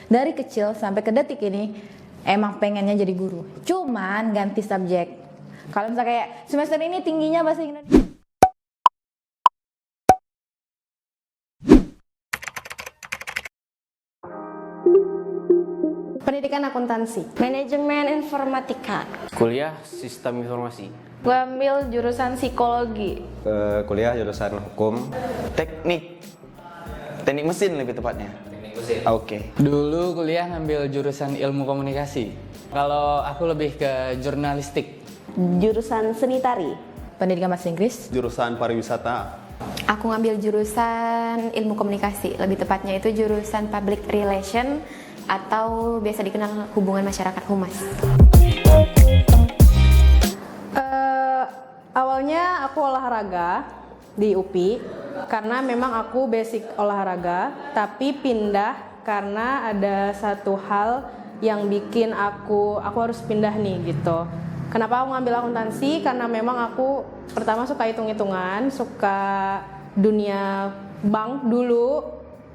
Dari kecil sampai ke detik ini emang pengennya jadi guru. Cuman ganti subjek. Kalau misalnya kayak semester ini tingginya bahasa Indonesia. Pendidikan akuntansi, manajemen informatika. Kuliah sistem informasi. Gue ambil jurusan psikologi. Kuliah jurusan hukum. Teknik mesin lebih tepatnya. Teknik mesin. Oke. Dulu kuliah ngambil jurusan ilmu komunikasi. Kalau aku lebih ke jurnalistik. Jurusan seni tari. Pendidikan bahasa Inggris. Jurusan pariwisata. Aku ngambil jurusan ilmu komunikasi, lebih tepatnya itu jurusan public relation atau biasa dikenal hubungan masyarakat humas. Awalnya aku olahraga di UPI karena memang aku basic olahraga, tapi pindah karena ada satu hal yang bikin aku harus pindah nih gitu. Kenapa aku ngambil akuntansi? Karena memang aku pertama suka hitung-hitungan, suka dunia bank dulu,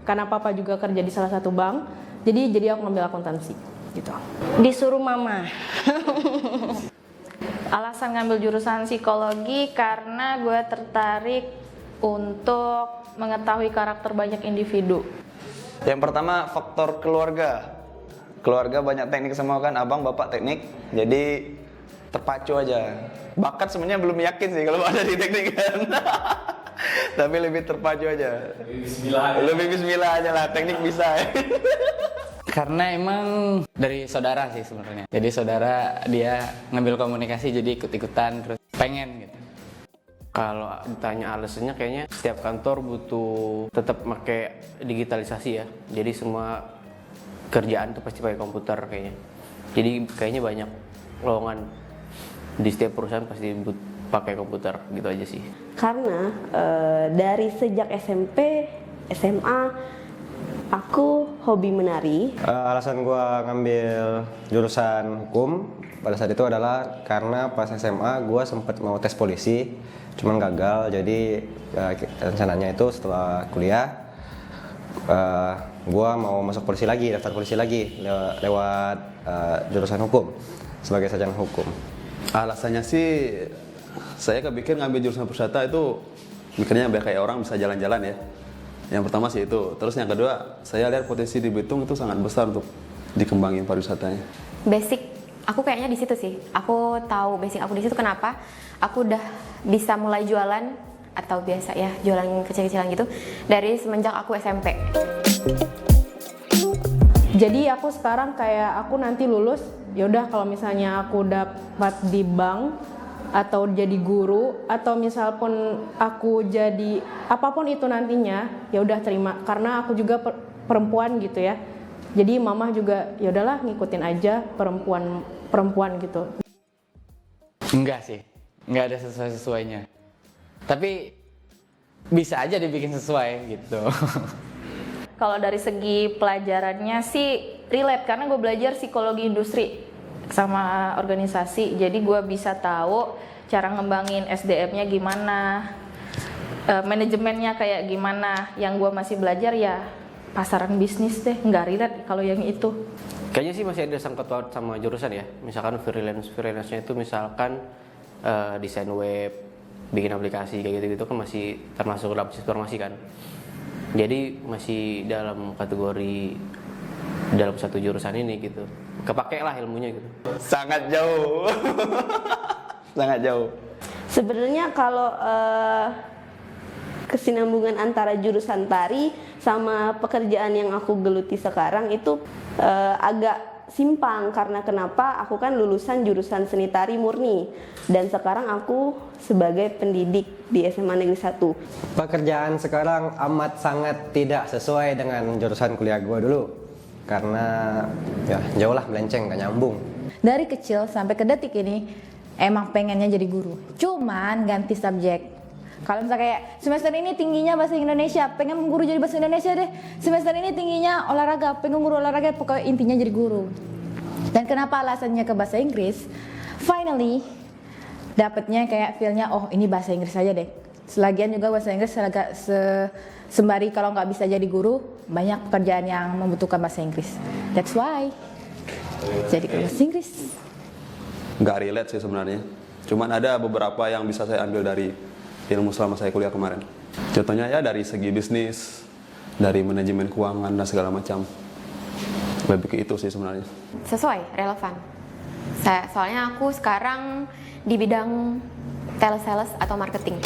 karena papa juga kerja di salah satu bank. Jadi aku ngambil akuntansi gitu. Disuruh mama. Alasan ngambil jurusan psikologi karena gue tertarik untuk mengetahui karakter banyak individu. Yang pertama faktor keluarga. Keluarga banyak teknik semua kan, abang bapak teknik. Jadi terpacu aja. Bakat sebenarnya belum yakin sih kalau ada di teknik kan. Tapi lebih terpacu aja. Lebih bismillah aja lah, teknik bisa. Karena emang dari saudara sih sebenarnya. Jadi saudara dia ngambil komunikasi jadi ikut-ikutan terus pengen gitu. Kalau ditanya alasannya kayaknya setiap kantor butuh tetap pakai digitalisasi ya. Jadi semua kerjaan tuh pasti pakai komputer kayaknya. Jadi kayaknya banyak lowongan di setiap perusahaan pasti pakai komputer gitu aja sih. Karena dari sejak SMP, SMA, aku hobi menari. Alasan gue ngambil jurusan hukum pada saat itu adalah karena pas SMA gue sempat mau tes polisi, cuman gagal. Jadi rencananya itu setelah kuliah gue mau masuk polisi lagi, daftar polisi lagi lewat jurusan hukum sebagai sarjana hukum. Alasannya sih saya kepikir ngambil jurusan pariwisata itu mikirnya biar kayak orang bisa jalan-jalan ya. Yang pertama sih itu. Terus yang kedua, saya lihat potensi di Belitung itu sangat besar untuk dikembangin pariwisatanya. Basic aku kayaknya di situ sih. Aku tahu basic aku di situ kenapa aku udah bisa mulai jualan atau biasa ya jualan kecil-kecilan gitu dari semenjak aku SMP. Jadi aku sekarang kayak aku nanti lulus, yaudah kalau misalnya aku dapat di bank atau jadi guru atau misal pun aku jadi apapun itu nantinya, ya udah terima karena aku juga perempuan gitu ya. Jadi mama juga ya udahlah ngikutin aja perempuan gitu. Enggak sih, enggak ada sesuai-sesuainya. Tapi bisa aja dibikin sesuai gitu. Kalau dari segi pelajarannya sih relate karena gue belajar psikologi industri sama organisasi, jadi gue bisa tahu cara ngembangin SDM-nya gimana, manajemennya kayak gimana. Yang gue masih belajar ya pasaran bisnis deh, nggak relate kalau yang itu. Kayaknya sih masih ada sangkut paut sama jurusan ya. Misalkan freelance-nya itu misalkan desain web, bikin aplikasi kayak gitu-gitu kan masih termasuk dalam informasi kan. Jadi masih dalam kategori dalam satu jurusan ini gitu. Kepake lah ilmunya gitu. Sangat jauh. Sangat jauh. Sebenarnya kalau kesinambungan antara jurusan tari sama pekerjaan yang aku geluti sekarang itu agak simpang. Karena kenapa? Aku kan lulusan jurusan seni tari murni dan sekarang aku sebagai pendidik di SMA Negeri 1. Pekerjaan sekarang amat sangat tidak sesuai dengan jurusan kuliah gue dulu. Karena ya jauh lah melenceng, gak nyambung. Dari kecil sampai ke detik ini emang pengennya jadi guru. Cuman ganti subjek. Kalau misalnya kayak semester ini tingginya bahasa Indonesia, pengen guru jadi bahasa Indonesia deh. Semester ini tingginya olahraga, pengen guru olahraga, pokoknya intinya jadi guru. Dan kenapa alasannya ke bahasa Inggris? Finally dapetnya kayak feel-nya, oh ini bahasa Inggris aja deh. Selagian juga bahasa Inggris sembari kalau nggak bisa jadi guru, banyak pekerjaan yang membutuhkan bahasa Inggris. That's why jadi bahasa Inggris. Nggak relate sih sebenarnya. Cuman ada beberapa yang bisa saya ambil dari ilmu selama saya kuliah kemarin. Contohnya ya dari segi bisnis, dari manajemen keuangan dan segala macam. Lebih ke itu sih sebenarnya. Sesuai, relevan. Soalnya aku sekarang di bidang telesales atau marketing.